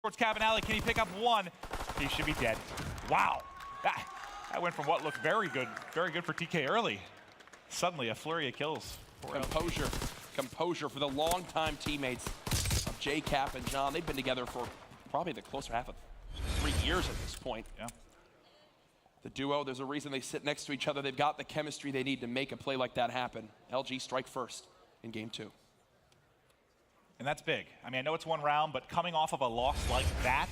towards Cabin Alley. Can he pick up one? He should be dead. Wow. That went from what looked very good for TK early. Suddenly a flurry of kills. Composure for the longtime teammates of J-Cap and John. They've been together for probably the closer half of 3 years at this point. Yeah. The duo, there's a reason they sit next to each other. They've got the chemistry they need to make a play like that happen. LG strike first in game 2. And that's big. I mean, I know it's one round, but coming off of a loss like that,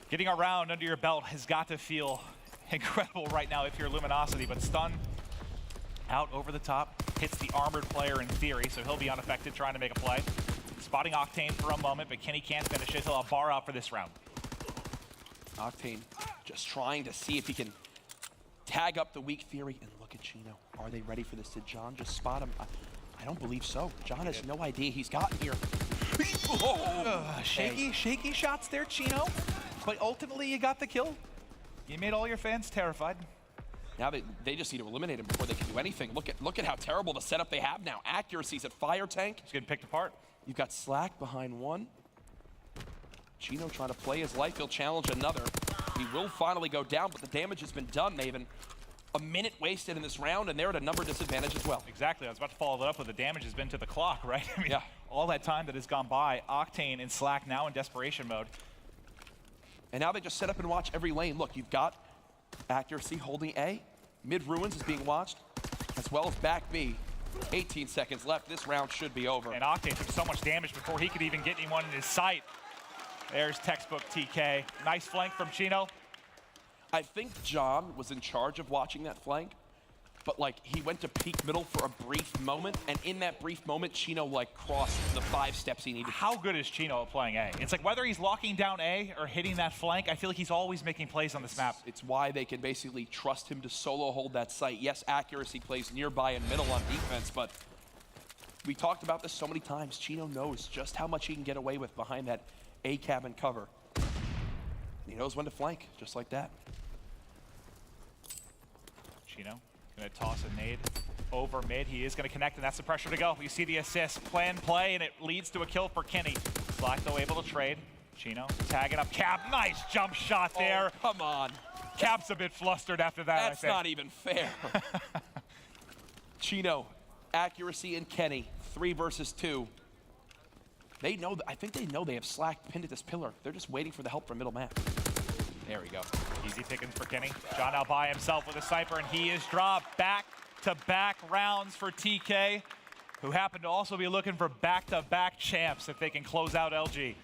getting a round under your belt has got to feel incredible right now if you're Luminosity. But stun out over the top, hits the armored player in theory, so he'll be unaffected trying to make a play. Spotting Octane for a moment, but Kenny can't finish it. He'll have bar out for this round. Octane just trying to see if he can tag up the weak theory. And look at Chino. Are they ready for this? Did John just spot him? I don't believe so. John has no idea he's gotten here. Shaky shots there, Chino. But ultimately, you got the kill. You made all your fans terrified. Now they just need to eliminate him before they can do anything. Look at how terrible the setup they have now. Accuracy's at Fire Tank. He's getting picked apart. You've got Slack behind one. Chino trying to play his life. He'll challenge another. He will finally go down, but the damage has been done, Maven. A minute wasted in this round, and they're at a number disadvantage as well. Exactly. I was about to follow that up with the damage has been to the clock, right? I mean, yeah. All that time that has gone by. Octane and Slack now in desperation mode. And now they just set up and watch every lane. Look, you've got Accuracy holding A. Mid Ruins is being watched, as well as back B. 18 seconds left. This round should be over. And Octane took so much damage before he could even get anyone in his sight. There's textbook TK. Nice flank from Chino. I think John was in charge of watching that flank, but like he went to peek middle for a brief moment, and in that brief moment, Chino like crossed the 5 steps he needed. How good is Chino at playing A? It's like whether he's locking down A or hitting that flank, I feel like he's always making plays on this map. It's why they can basically trust him to solo hold that site. Yes, Accuracy plays nearby and middle on defense, but we talked about this so many times. Chino knows just how much he can get away with behind that A cabin cover. And he knows when to flank, just like that. Chino gonna toss a nade over mid. He is gonna connect, and that's the pressure to go. You see the assist, plan play, and it leads to a kill for Kenny. Slack though able to trade. Chino tagging up Cap. Nice jump shot there. Oh, come on. Cap's a bit flustered after that. That's not even fair. Chino, Accuracy, and Kenny, 3 versus 2. They know, I think they know they have Slack pinned at this pillar. They're just waiting for the help from middle map. There we go. Easy pickings for Kenny. John out by himself with a sniper, and he is dropped. Back-to-back rounds for TK, who happen to also be looking for back-to-back champs if they can close out LG.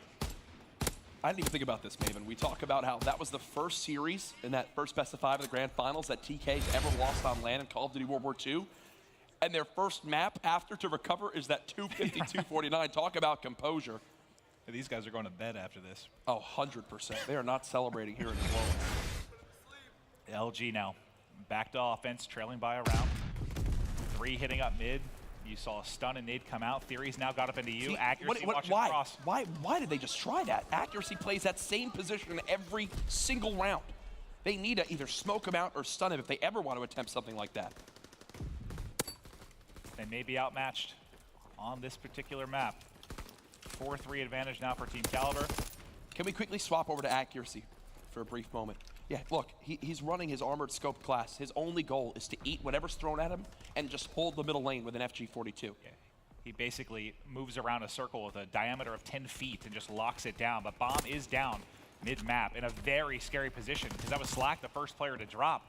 I didn't even think about this, Maven. We talk about how that was the first series in that first best of 5 of the Grand Finals that TK's ever lost on land in Call of Duty World War II. And their first map after to recover is that 250-249. Talk about composure. These guys are going to bed after this. Oh, 100%. They are not celebrating here in New Orleans. LG now back to offense, trailing by a round. 3 hitting up mid. You saw a stun and nade come out. Theory's now got up into you. Accuracy watching across. Why did they just try that? Accuracy plays that same position every single round. They need to either smoke him out or stun him if they ever want to attempt something like that. They may be outmatched on this particular map. 4-3 advantage now for Team Kaliber. Can we quickly swap over to Accuracy for a brief moment? Yeah, look, he's running his armored scope class. His only goal is to eat whatever's thrown at him and just hold the middle lane with an FG42. Yeah. He basically moves around a circle with a diameter of 10 feet and just locks it down. But Bomb is down mid-map in a very scary position because that was Slack, the first player to drop.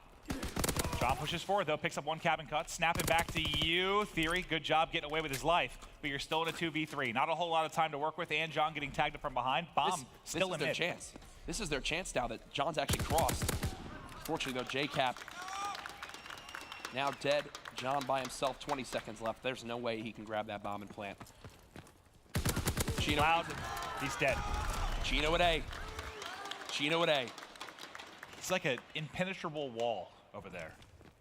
John pushes forward, though, picks up 1 cabin cut, snapping back to you. Theory, good job getting away with his life, but you're still in a 2v3. Not a whole lot of time to work with, and John getting tagged up from behind. Bomb still in mid. Chance. This is their chance now that John's actually crossed. Fortunately, though, J-Cap now dead. John by himself, 20 seconds left. There's no way he can grab that bomb and plant. Chino, Loud. He's dead. Chino at A. Chino at A. It's like an impenetrable wall over there.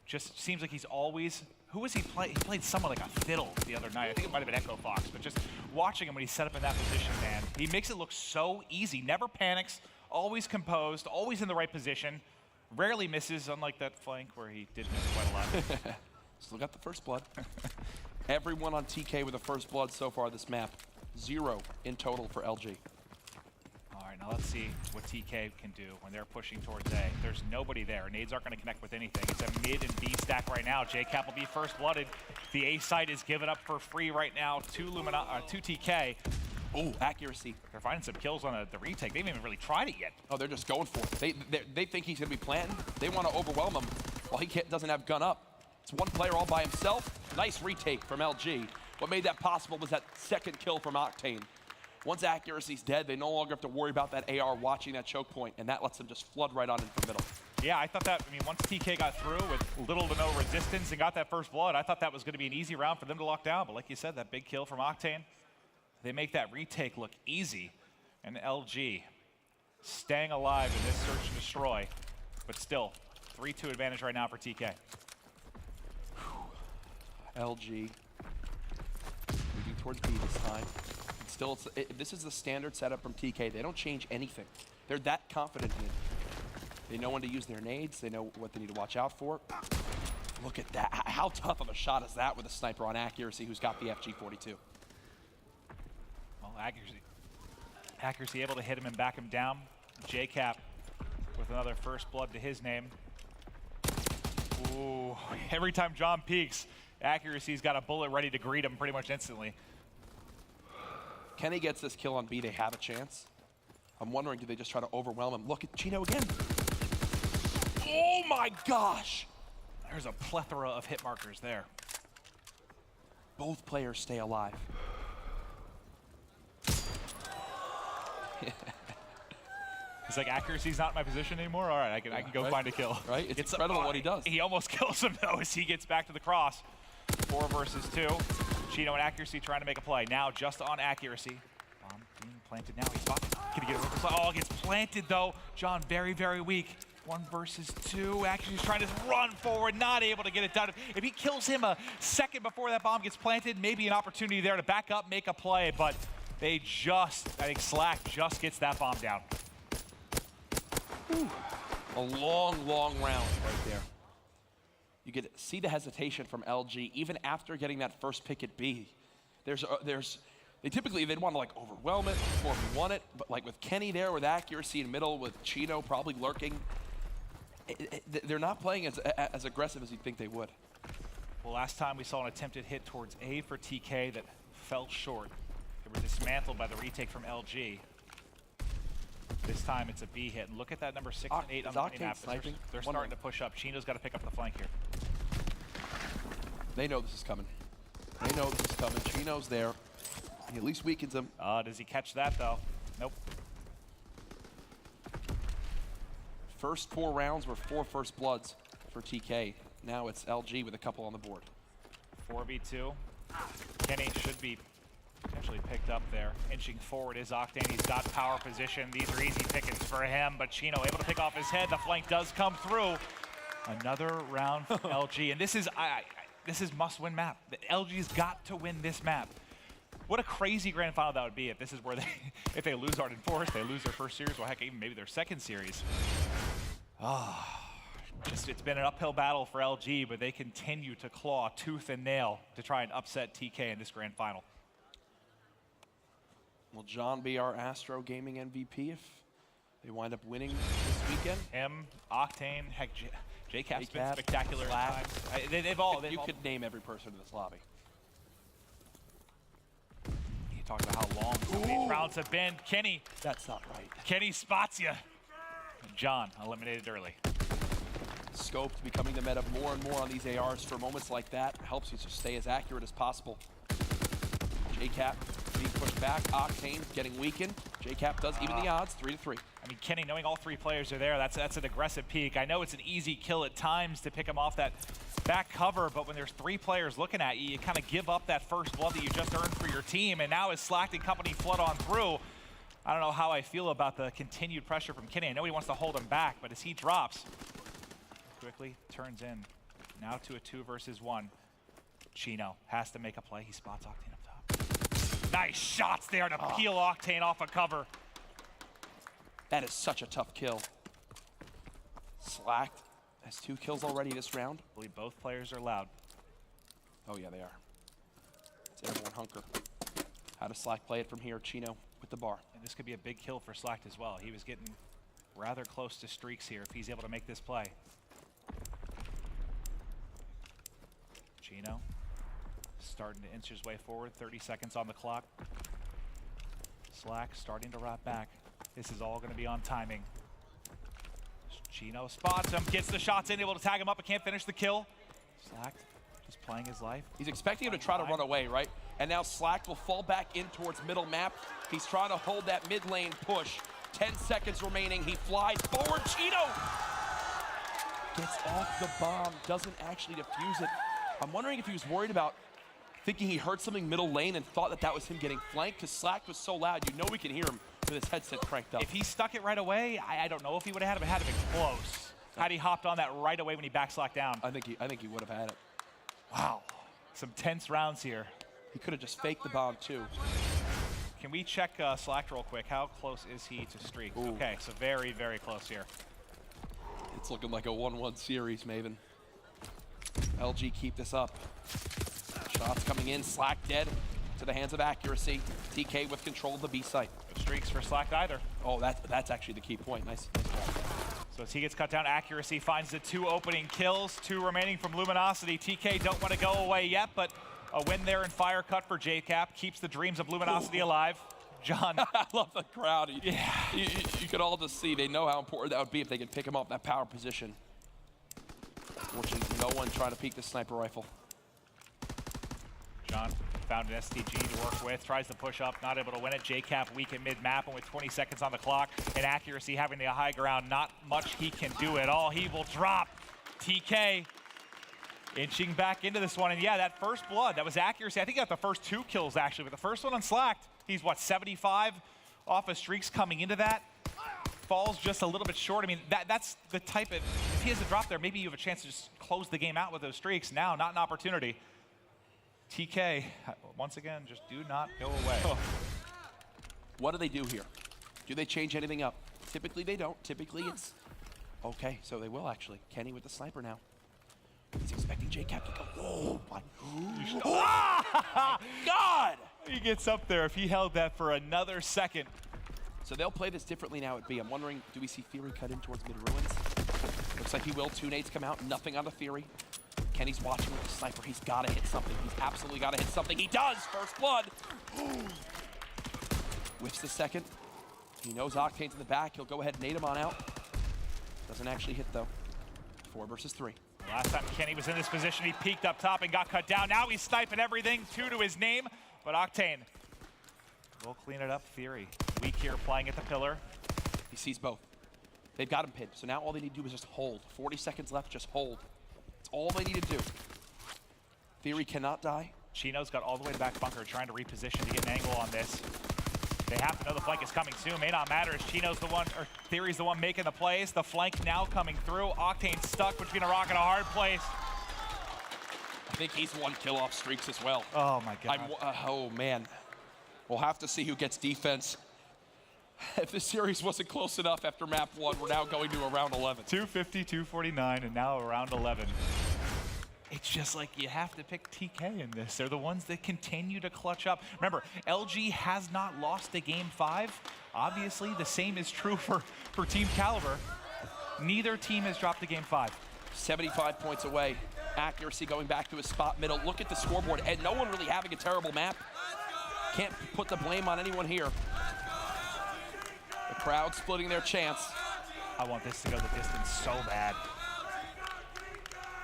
Just seems like he's always, who was he playing? He played someone like a fiddle the other night. I think it might have been Echo Fox, but just watching him when he's set up in that position, man, he makes it look so easy. Never panics, always composed, always in the right position, rarely misses, unlike that flank where he did miss quite a lot. Still got the first blood. Everyone on TK with the first blood so far this map. 0 in total for LG. right, now let's see what TK can do when they're pushing towards A. There's nobody there. Nades aren't going to connect with anything. It's a mid and B stack right now. JCap will be first blooded. The A site is given up for free right now to TK. Oh, accuracy. They're finding some kills on the retake. They haven't even really tried it yet. Oh, they're just going for it. They think he's going to be planting. They want to overwhelm him while he doesn't have gun up. It's one player all by himself. Nice retake from LG. What made that possible was that second kill from Octane. Once accuracy's dead, they no longer have to worry about that AR watching that choke point, and that lets them just flood right on in from middle. Yeah, I thought that, I mean, once TK got through with little to no resistance and got that first blood, I thought that was going to be an easy round for them to lock down. But like you said, that big kill from Octane, they make that retake look easy. And LG staying alive in this search and destroy, but still 3-2 advantage right now for TK. LG moving towards B this time. And still, this is the standard setup from TK. They don't change anything. They're that confident in it. They know when to use their nades. They know what they need to watch out for. Look at that. How tough of a shot is that with a sniper on accuracy who's got the FG42? Well, accuracy able to hit him and back him down. JCap with another first blood to his name. Ooh, every time John peeks, accuracy's got a bullet ready to greet him pretty much instantly. Kenny gets this kill on B, they have a chance. I'm wondering, do they just try to overwhelm him? Look at Chino again. Oh my gosh! There's a plethora of hit markers there. Both players stay alive. He's like, accuracy's not in my position anymore? All right, I can go find a kill. Right? It's incredible what he does. He almost kills him, though, as he gets back to the cross. 4 versus 2. Chino and accuracy trying to make a play. Now just on accuracy. Bomb being planted now. He's spotted. Can he get it? Oh, gets planted, though. John very, very weak. 1 versus 2. Accuracy's trying to run forward, not able to get it done. If he kills him a second before that bomb gets planted, maybe an opportunity there to back up, make a play, but they just, I think Slack just gets that bomb down. Whew. A long, long round right there. You could see the hesitation from LG even after getting that first pick at B. They typically, they'd want to like overwhelm it before we won it, but like with Kenny there with accuracy in middle, with Chino probably lurking, they're not playing as aggressive as you'd think they would. Well, last time we saw an attempted hit towards A for TK that fell short. They were dismantled by the retake from LG. This time it's a B hit. And look at that number 6 and 8 on the map. They're starting to push up. Chino's got to pick up the flank here. They know this is coming. They know this is coming. Chino's there. He at least weakens him. Does he catch that, though? Nope. First 4 rounds were 4 first bloods for TK. Now it's LG with a couple on the board. 4v2. Kenny should be potentially picked up there. Inching forward is Octane. He's got power position. These are easy pickings for him, but Chino able to pick off his head. The flank does come through. Another round for LG, and this is must-win map. The LG's got to win this map. What a crazy grand final that would be if this is where if they lose Arden Forest, they lose their first series, or heck, even maybe their second series. It's been an uphill battle for LG, but they continue to claw tooth and nail to try and upset TK in this grand final. Will John be our Astro Gaming MVP if they wind up winning this weekend? Him, Octane, heck, JCap's been spectacular at times. They've all. You could name every person in this lobby. You talk about how long some of these rounds have been. Kenny. That's not right. Kenny spots you. John eliminated early. Scoped becoming the meta more and more on these ARs for moments like that. Helps you to stay as accurate as possible. JCap being pushed back. Octane getting weakened. JCap does even the odds, 3-3. I mean, Kenny, knowing all 3 players are there, that's an aggressive peek. I know it's an easy kill at times to pick him off that back cover, but when there's 3 players looking at you, you kind of give up that first blood that you just earned for your team, and now as Slack and company flood on through, I don't know how I feel about the continued pressure from Kenny. I know he wants to hold him back, but as he drops, quickly turns in. Now to a 2 versus 1. Chino has to make a play. He spots Octane up top. Nice shots there to peel Octane off a cover. That is such a tough kill. Slacked has 2 kills already this round. I believe both players are loud. Oh yeah, they are. It's everyone hunker. How does Slack play it from here? Chino with the bar. And this could be a big kill for Slacked as well. He was getting rather close to streaks here if he's able to make this play. Chino starting to inch his way forward. 30 seconds on the clock. Slack starting to rot back. This is all going to be on timing. Chino spots him, gets the shots in, able to tag him up, but can't finish the kill. Slack just playing his life. He's expecting him to try to run away, right? And now Slack will fall back in towards middle map. He's trying to hold that mid lane push. 10 seconds remaining. He flies forward. Chino gets off the bomb, doesn't actually defuse it. I'm wondering if he was worried about thinking he heard something middle lane and thought that that was him getting flanked, because Slack was so loud, you know we can hear him with his headset cranked up. If he stuck it right away, I don't know if he would have had it, but had to been close. Had he hopped on that right away when he back Slack down. I think he would have had it. Wow, some tense rounds here. He could have just faked the bomb too. Can we check Slack real quick? How close is he to streaks? Ooh. Okay, so very, very close here. It's looking like a 1-1 series, Maven. LG keep this up. Shots coming in, Slack dead to the hands of Accuracy. TK with control of the B site. No streaks for Slack either. Oh, that's actually the key point. Nice job. So as he gets cut down, Accuracy finds the 2 opening kills, 2 remaining from Luminosity. TK don't want to go away yet, but a win there and fire cut for JCap keeps the dreams of Luminosity alive. John. I love the crowd. You could all just see they know how important that would be if they could pick him up that power position. Fortunately, no one trying to peek the sniper rifle. John found an STG to work with, tries to push up, not able to win it. JCap weak at mid-map, and with 20 seconds on the clock, and Accuracy having the high ground, not much he can do at all. He will drop. TK inching back into this one, and yeah, that first blood, that was Accuracy. I think he got the first 2 kills, actually, but the first one on Slacked, he's, what, 75 off of streaks coming into that? Falls just a little bit short. I mean, that's the type of, if he has a drop there, maybe you have a chance to just close the game out with those streaks. Now, not an opportunity. TK, once again, just do not go away. What do they do here? Do they change anything up? Typically, they don't. Typically, it's okay, so they will actually. Kenny with the sniper now. He's expecting JCap to go. Oh, my, oh my God! He gets up there. If he held that for another second. So they'll play this differently now at B. I'm wondering, do we see Theory cut in towards mid-ruins? Looks like he will. 2 nades come out, nothing on the Theory. Kenny's watching with the sniper. He's got to hit something. He's absolutely got to hit something. He does! First blood! Whiffs the second. He knows Octane's in the back. He'll go ahead and nade him on out. Doesn't actually hit, though. 4 versus 3. Last time Kenny was in this position, he peeked up top and got cut down. Now he's sniping everything, 2 to his name. But Octane will clean it up. Theory weak here, playing at the pillar. He sees both. They've got him pinned. So now all they need to do is just hold. 40 seconds left, just hold. That's all they need to do. Theory cannot die. Chino's got all the way to back bunker, trying to reposition to get an angle on this. They have to know the flank is coming soon. May not matter as Chino's the one, or Theory's the one making the plays. The flank now coming through. Octane stuck between a rock and a hard place. I think he's 1 kill off streaks as well. Oh my God. Oh man. We'll have to see who gets defense. If this series wasn't close enough after map 1, we're now going to a round 11. 250, 249, and now around 11. It's just like you have to pick TK in this. They're the ones that continue to clutch up. Remember, LG has not lost a game 5. Obviously, the same is true for Team Kaliber. Neither team has dropped a game 5. 75 points away. Accuracy going back to his spot middle. Look at the scoreboard, and no one really having a terrible map. Can't put the blame on anyone here. The crowd splitting their chance. I want this to go the distance so bad.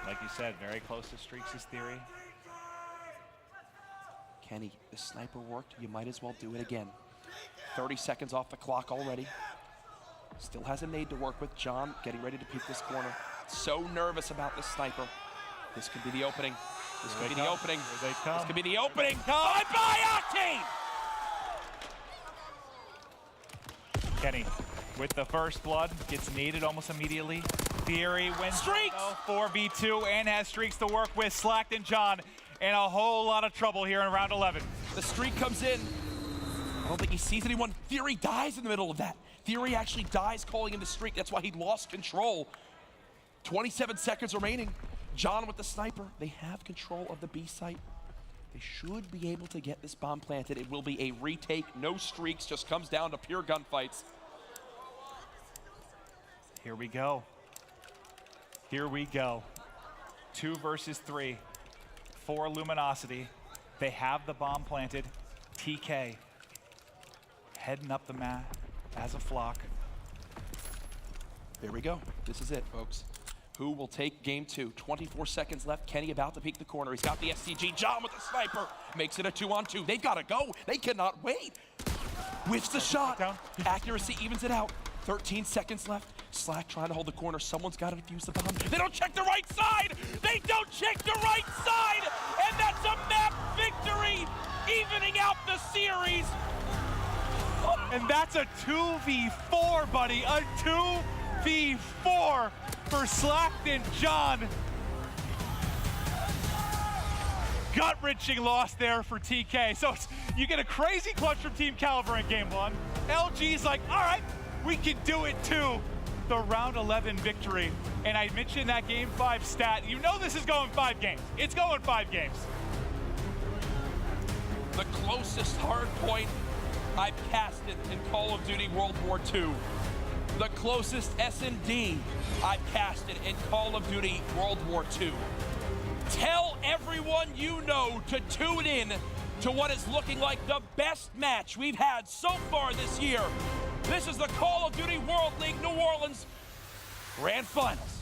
Like you said, very close to streaks is Theory. Kenny, the sniper worked. You might as well do it again. 30 seconds off the clock already. Still has a nade to work with. John getting ready to peek this corner. So nervous about this sniper. This could be the opening. This could be the opening. Here they come. This could be the opening. Bye-bye, Octane! Kenny with the first blood, gets naded almost immediately. Theory wins Streaks! 4v2 and has streaks to work with. Slacked and John in a whole lot of trouble here in round 11. The streak comes in. I don't think he sees anyone. Theory dies in the middle of that. Theory actually dies calling in the streak. That's why he lost control. 27 seconds remaining. John with the sniper. They have control of the B site. They should be able to get this bomb planted. It will be a retake, no streaks, just comes down to pure gunfights. Here we go. Here we go. 2 versus 3 for Luminosity. They have the bomb planted. TK heading up the map as a flock. There we go. This is it, folks. Who will take game 2? 24 seconds left. Kenny about to peek the corner. He's got the SCG. John with the sniper. Makes it a 2-on-2. They've got to go. They cannot wait. Whiffs the shot. Accuracy evens it out. 13 seconds left. Slack trying to hold the corner. Someone's got to defuse the bomb. They don't check the right side. They don't check the right side. And that's a map victory, evening out the series. And that's a 2v4, buddy. A 2v4 for Slackton John. Gut-wrenching loss there for TK. So you get a crazy clutch from Team Kaliber in game 1. LG's like, all right, we can do it too. The round 11 victory. And I mentioned that game 5 stat. You know this is going 5 games. It's going 5 games. The closest hard point I've casted in Call of Duty World War II. The closest S&D I've casted in Call of Duty World War II. Tell everyone you know to tune in to what is looking like the best match we've had so far this year. This is the Call of Duty World League New Orleans Grand Finals.